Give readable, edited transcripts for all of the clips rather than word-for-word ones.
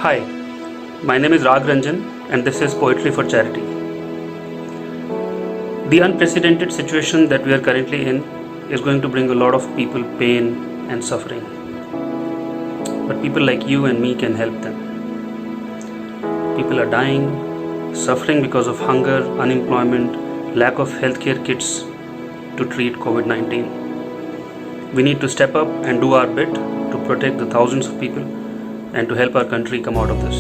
Hi, my name is Rag Ranjan and this is Poetry for Charity. The unprecedented situation that we are currently in is going to bring a lot of people pain and suffering. But people like you and me can help them. People are dying, suffering because of hunger, unemployment, lack of healthcare kits to treat COVID-19. We need to step up and do our bit to protect the thousands of people and to help our country come out of this.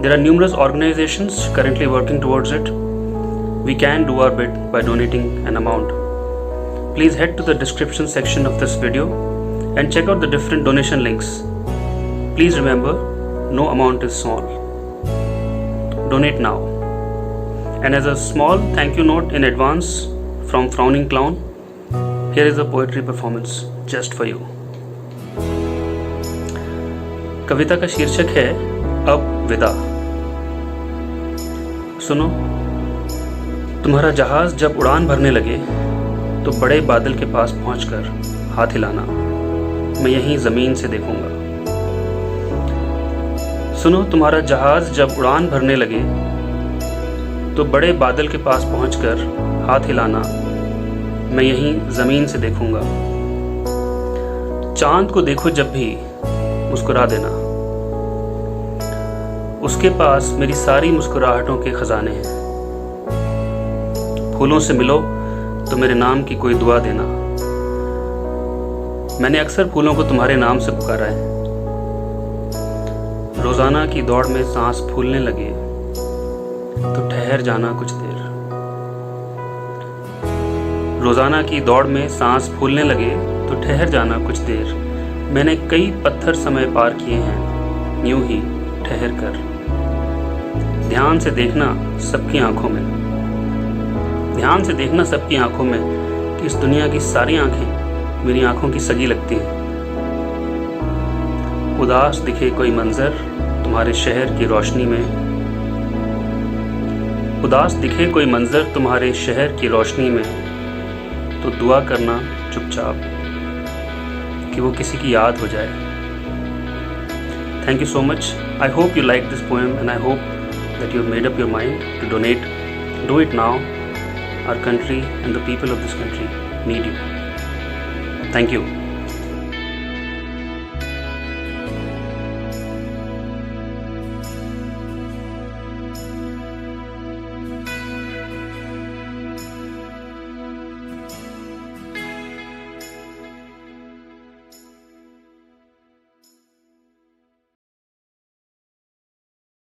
There are numerous organizations currently working towards it. We can do our bit by donating an amount. Please head to the description section of this video and check out the different donation links. Please remember, no amount is small. Donate now. And as a small thank you note in advance from Frowning Clown, here is a poetry performance just for you. कविता का शीर्षक है अब विदा। सुनो, तुम्हारा जहाज जब उड़ान भरने लगे तो बड़े बादल के पास पहुंचकर हाथ हिलाना, मैं यहीं जमीन से देखूंगा। सुनो, तुम्हारा जहाज जब उड़ान भरने लगे तो बड़े बादल के पास पहुंचकर हाथ हिलाना, मैं यहीं जमीन से देखूंगा। चांद को देखो जब भी मुस्कुरा देना, उसके पास मेरी सारी मुस्कुराहटों के खजाने हैं। फूलों से मिलो तो मेरे नाम की कोई दुआ देना, मैंने अक्सर फूलों को तुम्हारे नाम से पुकारा है। रोजाना की दौड़ में सांस फूलने लगे तो ठहर जाना कुछ देर। रोजाना की दौड़ में सांस फूलने लगे तो ठहर जाना कुछ देर। मैंने कई पत्थर समय पार किए हैं यूं ही ठहर कर। ध्यान से देखना सबकी आंखों में, ध्यान से देखना सबकी आंखों में कि इस दुनिया की सारी आंखें मेरी आंखों की सगी लगती हैं। उदास दिखे कोई मंजर तुम्हारे शहर की रोशनी में, उदास दिखे कोई मंजर तुम्हारे शहर की रोशनी में, तो दुआ करना चुपचाप कि वो किसी की याद हो जाए। Thank you so much. I hope you like this poem and I hope that you have made up your mind to donate. Do it now. Our country and the people of this country need you. Thank you.